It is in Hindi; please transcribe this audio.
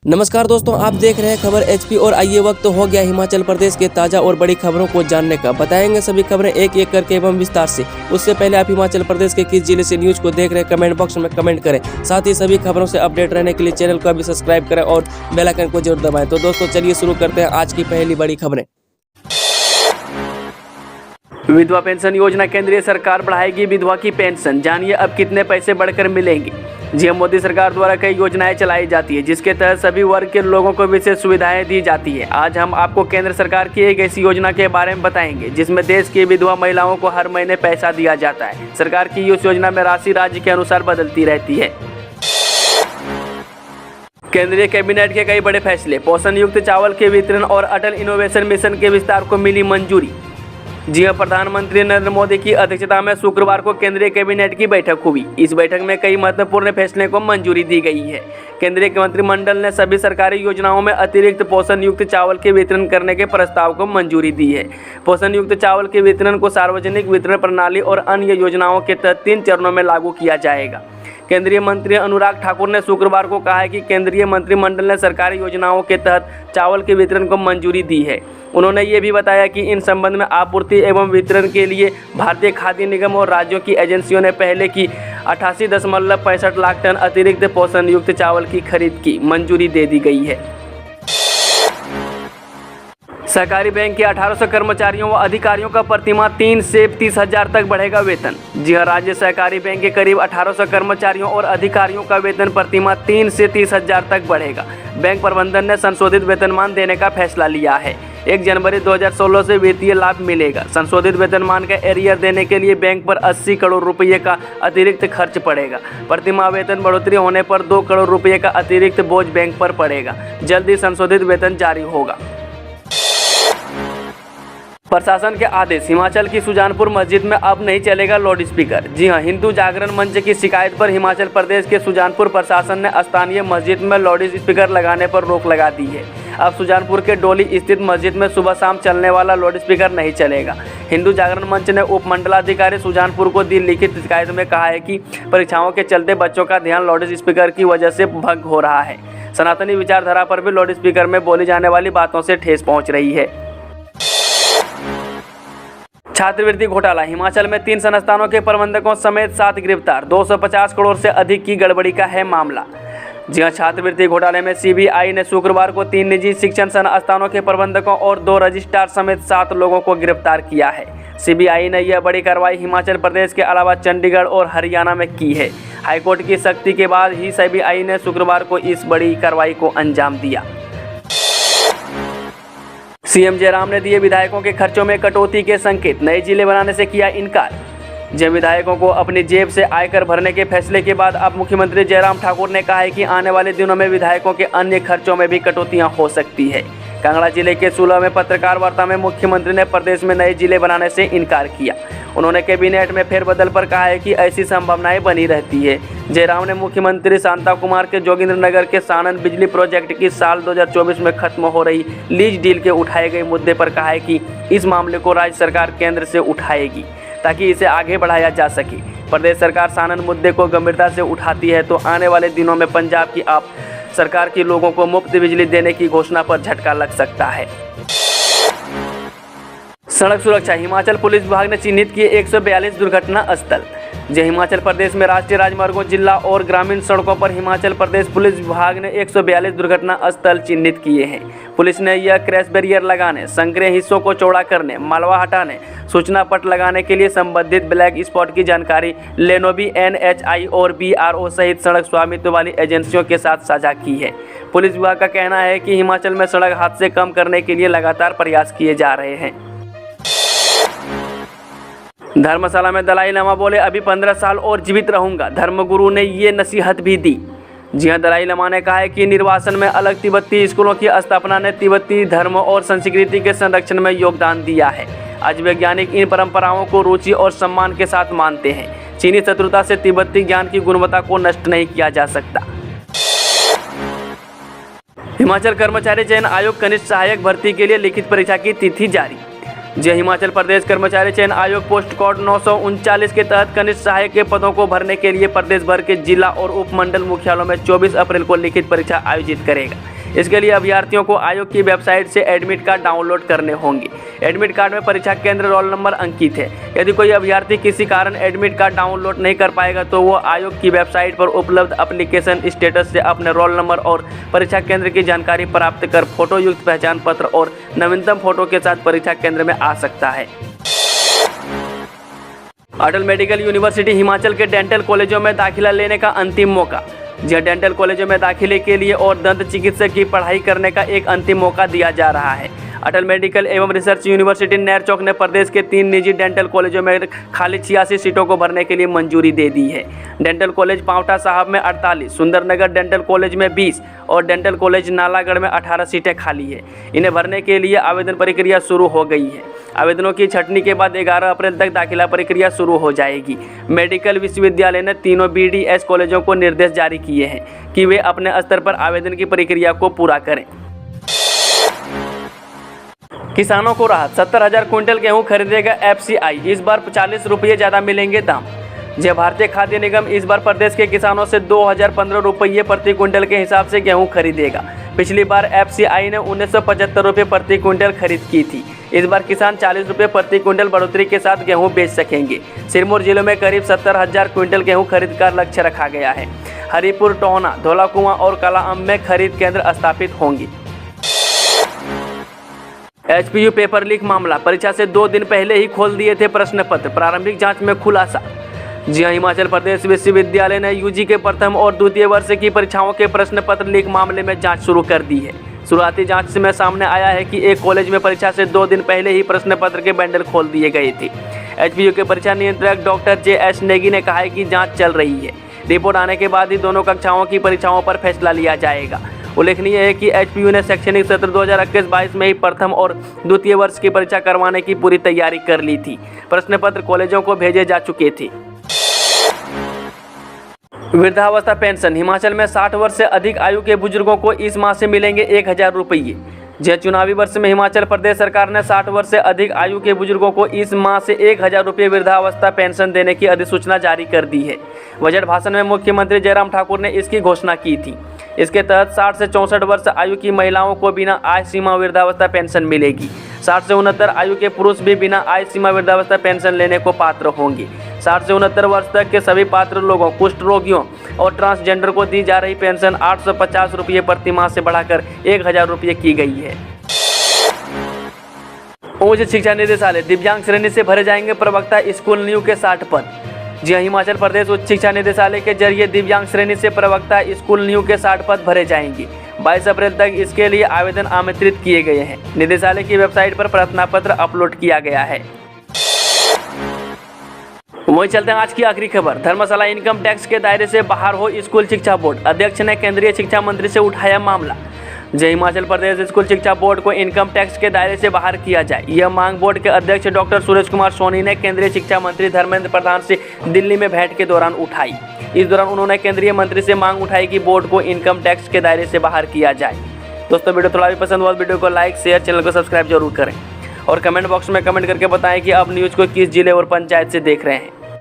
नमस्कार दोस्तों, आप देख रहे हैं खबर एचपी और आइए वक्त हो गया हिमाचल प्रदेश के ताज़ा और बड़ी खबरों को जानने का। बताएंगे सभी खबरें एक एक करके एवं विस्तार से। उससे पहले आप हिमाचल प्रदेश के किस जिले से न्यूज को देख रहे हैं कमेंट बॉक्स में कमेंट करें। साथ ही सभी खबरों से अपडेट रहने के लिए चैनल को अभी सब्सक्राइब करें और बेल आइकन को जरूर दबाएं। तो दोस्तों चलिए शुरू करते हैं आज की पहली बड़ी खबरें। विधवा पेंशन योजना, केंद्रीय सरकार बढ़ाएगी विधवा की पेंशन, जानिए अब कितने पैसे बढ़कर मिलेंगे। जी मोदी सरकार द्वारा कई योजनाएं चलाई जाती है जिसके तहत सभी वर्ग के लोगों को विशेष सुविधाएं दी जाती है। आज हम आपको केंद्र सरकार की एक ऐसी योजना के बारे में बताएंगे जिसमें देश की विधवा महिलाओं को हर महीने पैसा दिया जाता है। सरकार की इस योजना में राशि राज्य के अनुसार बदलती रहती है। केंद्रीय कैबिनेट के कई बड़े फैसले, पोषण युक्त चावल के वितरण और अटल इनोवेशन मिशन के विस्तार को मिली मंजूरी। जी हां, प्रधानमंत्री नरेंद्र मोदी की अध्यक्षता में शुक्रवार को केंद्रीय कैबिनेट की बैठक हुई। इस बैठक में कई महत्वपूर्ण फैसले को मंजूरी दी गई है। केंद्रीय मंत्रिमंडल ने सभी सरकारी योजनाओं में अतिरिक्त पोषण युक्त चावल के वितरण करने के प्रस्ताव को मंजूरी दी है। पोषण युक्त चावल के वितरण को सार्वजनिक वितरण प्रणाली और अन्य योजनाओं के तहत 3 चरणों में लागू किया जाएगा। केंद्रीय मंत्री अनुराग ठाकुर ने शुक्रवार को कहा है कि केंद्रीय मंत्रिमंडल ने सरकारी योजनाओं के तहत चावल के वितरण को मंजूरी दी है। उन्होंने ये भी बताया कि इन संबंध में आपूर्ति एवं वितरण के लिए भारतीय खाद्य निगम और राज्यों की एजेंसियों ने पहले की 88.65 लाख टन अतिरिक्त पोषण युक्त चावल की खरीद की मंजूरी दे दी गई है। सहकारी बैंक के 1800 कर्मचारियों व अधिकारियों का प्रतिमाह 3 से 30 हजार तक बढ़ेगा वेतन। जी हां, राज्य सहकारी बैंक के करीब 1800 कर्मचारियों और अधिकारियों का वेतन प्रतिमाह 3 से 30 हजार तक बढ़ेगा। बैंक प्रबंधन ने संशोधित वेतनमान देने का फैसला लिया है। 1 जनवरी 2016 से वित्तीय लाभ मिलेगा। संशोधित वेतनमान का एरियर देने के लिए बैंक पर 80 करोड़ रुपये का अतिरिक्त खर्च पड़ेगा। प्रतिमाह वेतन बढ़ोतरी होने पर 2 करोड़ रुपये का अतिरिक्त बोझ बैंक पर पड़ेगा। जल्द ही संशोधित वेतन जारी होगा। प्रशासन के आदेश, हिमाचल की सुजानपुर मस्जिद में अब नहीं चलेगा लाउड स्पीकर। जी हां, हिंदू जागरण मंच की शिकायत पर हिमाचल प्रदेश के सुजानपुर प्रशासन ने स्थानीय मस्जिद में लाउड स्पीकर लगाने पर रोक लगा दी है। अब सुजानपुर के डोली स्थित मस्जिद में सुबह शाम चलने वाला लाउड स्पीकर नहीं चलेगा। हिंदू जागरण मंच ने उप मंडलाधिकारी सुजानपुर को दी लिखित शिकायत में कहा है कि परीक्षाओं के चलते बच्चों का ध्यान लाउड स्पीकर की वजह से भंग हो रहा है। सनातनी विचारधारा पर भी लाउड स्पीकर में बोली जाने वाली बातों से ठेस पहुँच रही है। छात्रवृत्ति घोटाला, हिमाचल में 3 संस्थानों के प्रबंधकों समेत 7 गिरफ्तार। 250 करोड़ से अधिक की गड़बड़ी का है मामला। जी हां, छात्रवृत्ति घोटाले में सीबीआई ने शुक्रवार को 3 निजी शिक्षण संस्थानों के प्रबंधकों और 2 रजिस्ट्रार समेत 7 लोगों को गिरफ्तार किया है। सीबीआई ने यह बड़ी कार्रवाई हिमाचल प्रदेश के अलावा चंडीगढ़ और हरियाणा में की है। हाईकोर्ट की सख्ती के बाद ही सीबीआई ने शुक्रवार को इस बड़ी कार्रवाई को अंजाम दिया। सीएम जयराम ने दिए विधायकों के खर्चों में कटौती के संकेत, नए जिले बनाने से किया इनकार। जब विधायकों को अपनी जेब से आयकर भरने के फैसले के बाद अब मुख्यमंत्री जयराम ठाकुर ने कहा है कि आने वाले दिनों में विधायकों के अन्य खर्चों में भी कटौतियां हो सकती है। कांगड़ा जिले के सुलह में पत्रकार वार्ता में मुख्यमंत्री ने प्रदेश में नए जिले बनाने से इनकार किया। उन्होंने कैबिनेट में फेरबदल पर कहा है कि ऐसी संभावनाएं बनी रहती है। जयराम ने मुख्यमंत्री शांता कुमार के जोगिंद्रनगर के सानन बिजली प्रोजेक्ट की साल 2024 में खत्म हो रही लीज डील के उठाए गए मुद्दे पर कहा है कि इस मामले को राज्य सरकार केंद्र से उठाएगी ताकि इसे आगे बढ़ाया जा सके। प्रदेश सरकार सानन मुद्दे को गंभीरता से उठाती है तो आने वाले दिनों में पंजाब की आप सरकार के लोगों को मुफ्त बिजली देने की घोषणा पर झटका लग सकता है। सड़क सुरक्षा, हिमाचल पुलिस विभाग ने चिन्हित किए 142 दुर्घटना स्थल। जो हिमाचल प्रदेश में राष्ट्रीय राजमार्गों, जिला और ग्रामीण सड़कों पर हिमाचल प्रदेश पुलिस विभाग ने 142 दुर्घटना स्थल चिन्हित किए हैं। पुलिस ने यह क्रैश बैरियर लगाने, संकरे हिस्सों को चौड़ा करने, मालवा हटाने, सूचना पट लगाने के लिए संबंधित ब्लैक स्पॉट की जानकारी लेनोवी, NHI और BRO सहित सड़क स्वामित्व वाली एजेंसियों के साथ साझा की है। पुलिस विभाग का कहना है कि हिमाचल में सड़क हादसे कम करने के लिए लगातार प्रयास किए जा रहे हैं। धर्मशाला में दलाई लामा बोले अभी 15 साल और जीवित रहूंगा, धर्मगुरु ने ये नसीहत भी दी। जी हां, दलाई लामा ने कहा है कि निर्वासन में अलग तिब्बती स्कूलों की स्थापना ने तिब्बती धर्म और संस्कृति के संरक्षण में योगदान दिया है। आज वैज्ञानिक इन परंपराओं को रुचि और सम्मान के साथ मानते हैं। चीनी शत्रुता से तिब्बती ज्ञान की गुणवत्ता को नष्ट नहीं किया जा सकता। हिमाचल कर्मचारी चयन आयोग कनिष्ठ सहायक भर्ती के लिए लिखित परीक्षा की तिथि जारी। जय हिमाचल प्रदेश कर्मचारी चयन आयोग पोस्ट कोड 939 के तहत कनिष्ठ सहायक के पदों को भरने के लिए प्रदेश भर के जिला और उपमंडल मुख्यालयों में 24 अप्रैल को लिखित परीक्षा आयोजित करेगा। इसके लिए अभ्यर्थियों को आयोग की वेबसाइट से एडमिट कार्ड डाउनलोड करने होंगे। एडमिट कार्ड में परीक्षा केंद्र, रोल नंबर अंकित है। यदि कोई अभ्यर्थी किसी कारण एडमिट कार्ड डाउनलोड नहीं कर पाएगा तो वो आयोग की वेबसाइट पर उपलब्ध एप्लीकेशन स्टेटस से अपने रोल नंबर और परीक्षा केंद्र की जानकारी प्राप्त कर फोटो युक्त पहचान पत्र और नवीनतम फोटो के साथ परीक्षा केंद्र में आ सकता है। अटल मेडिकल यूनिवर्सिटी हिमाचल के डेंटल कॉलेजों में दाखिला लेने का अंतिम मौका। जी, डेंटल कॉलेजों में दाखिले के लिए और दंत चिकित्सक की पढ़ाई करने का एक अंतिम मौका दिया जा रहा है। अटल मेडिकल एवं रिसर्च यूनिवर्सिटी नेरचौक ने प्रदेश के 3 निजी डेंटल कॉलेजों में खाली 86 सीटों को भरने के लिए मंजूरी दे दी है। डेंटल कॉलेज पांवटा साहब में 48, सुंदरनगर डेंटल कॉलेज में 20 और डेंटल कॉलेज नालागढ़ में 18 सीटें खाली है। इन्हें भरने के लिए आवेदन प्रक्रिया शुरू हो गई है। आवेदनों की छंटनी के बाद 11 अप्रैल तक दाखिला प्रक्रिया शुरू हो जाएगी। मेडिकल विश्वविद्यालय ने तीनों BDS कॉलेजों को निर्देश जारी किए हैं कि वे अपने स्तर पर आवेदन की प्रक्रिया को पूरा करें। किसानों को राहत, 70,000 क्विंटल गेहूं खरीदेगा FCI, इस बार 40 रुपये ज़्यादा मिलेंगे दाम। जय भारतीय खाद्य निगम इस बार प्रदेश के किसानों से 2015 रुपये प्रति क्विंटल के हिसाब से गेहूं खरीदेगा। पिछली बार FCI ने 1975 रुपये प्रति क्विंटल खरीद की थी। इस बार किसान 40 रुपये प्रति क्विंटल बढ़ोतरी के साथ गेहूं बेच सकेंगे। सिरमौर जिले में करीब 70,000 क्विंटल गेहूं खरीद का लक्ष्य रखा गया है। हरिपुर, टोहना, धौलाकुआं और कलाअंब में खरीद केंद्र स्थापित होंगे। HPU पेपर लीक मामला, परीक्षा से 2 दिन पहले ही खोल दिए थे प्रश्न पत्र, प्रारंभिक जांच में खुलासा। जी हां, हिमाचल प्रदेश विश्वविद्यालय ने UG के प्रथम और द्वितीय वर्ष की परीक्षाओं के प्रश्न पत्र लीक मामले में जांच शुरू कर दी है। शुरुआती जांच में सामने आया है कि एक कॉलेज में परीक्षा से 2 दिन पहले ही प्रश्न पत्र के बंडल खोल दिए गए थे। HPU के परीक्षा नियंत्रक डॉक्टर JS नेगी ने कहा है कि जाँच चल रही है। रिपोर्ट आने के बाद ही दोनों कक्षाओं की परीक्षाओं पर फैसला लिया जाएगा। उल्लेखनीय है कि HPU ने शैक्षणिक सत्र 2021-22 में ही प्रथम और द्वितीय वर्ष की परीक्षा करवाने की पूरी तैयारी कर ली थी। प्रश्न पत्र कॉलेजों को भेजे जा चुके थे। वृद्धावस्था पेंशन, हिमाचल में 60 वर्ष से अधिक आयु के बुजुर्गों को इस माह से मिलेंगे 1,000 रुपये। जय चुनावी वर्ष में हिमाचल प्रदेश सरकार ने 60 वर्ष से अधिक आयु के बुजुर्गों को इस माह से 1,000 रुपये वृद्धावस्था पेंशन देने की अधिसूचना जारी कर दी है। बजट भाषण में मुख्यमंत्री जयराम ठाकुर ने इसकी घोषणा की थी। इसके तहत 60 से 64 वर्ष आयु की महिलाओं को बिना आय सीमा वृद्धावस्था पेंशन मिलेगी। 60 से 69 आयु के पुरुष भी बिना आय सीमा वृद्धावस्था पेंशन लेने को पात्र होंगे। 60 से 69 वर्ष तक के सभी पात्र लोगों, कुष्ठ रोगियों और ट्रांसजेंडर को दी जा रही पेंशन 850 रुपये प्रति माह से बढ़ाकर 1,000 रुपये की गई है। उच्च शिक्षा निदेशालय, दिव्यांग श्रेणी से भरे जाएंगे प्रवक्ता स्कूल न्यू के 60 पद। जी हां, हिमाचल प्रदेश उच्च शिक्षा निदेशालय के जरिए दिव्यांग श्रेणी से प्रवक्ता स्कूल न्यू के 60 पद भरे जाएंगे। 22 अप्रैल तक इसके लिए आवेदन आमंत्रित किए गए हैं। निदेशालय की वेबसाइट पर प्रार्थना पत्र अपलोड किया गया है। वहीं चलते हैं आज की आखिरी खबर। धर्मशाला इनकम टैक्स के दायरे से बाहर हो स्कूल शिक्षा बोर्ड, अध्यक्ष ने केंद्रीय शिक्षा मंत्री से उठाया मामला। जय हिमाचल प्रदेश स्कूल शिक्षा बोर्ड को इनकम टैक्स के दायरे से बाहर किया जाए, यह मांग बोर्ड के अध्यक्ष डॉक्टर सुरेश कुमार सोनी ने केंद्रीय शिक्षा मंत्री धर्मेंद्र प्रधान से दिल्ली में भेंट के दौरान उठाई। इस दौरान उन्होंने केंद्रीय मंत्री से मांग उठाई कि बोर्ड को इनकम टैक्स के दायरे से बाहर किया जाए। दोस्तों, वीडियो थोड़ा भी पसंद हुआ वीडियो को लाइक, शेयर, चैनल को सब्सक्राइब जरूर करें और कमेंट बॉक्स में कमेंट करके बताएं कि आप न्यूज़ को किस जिले और पंचायत से देख रहे हैं।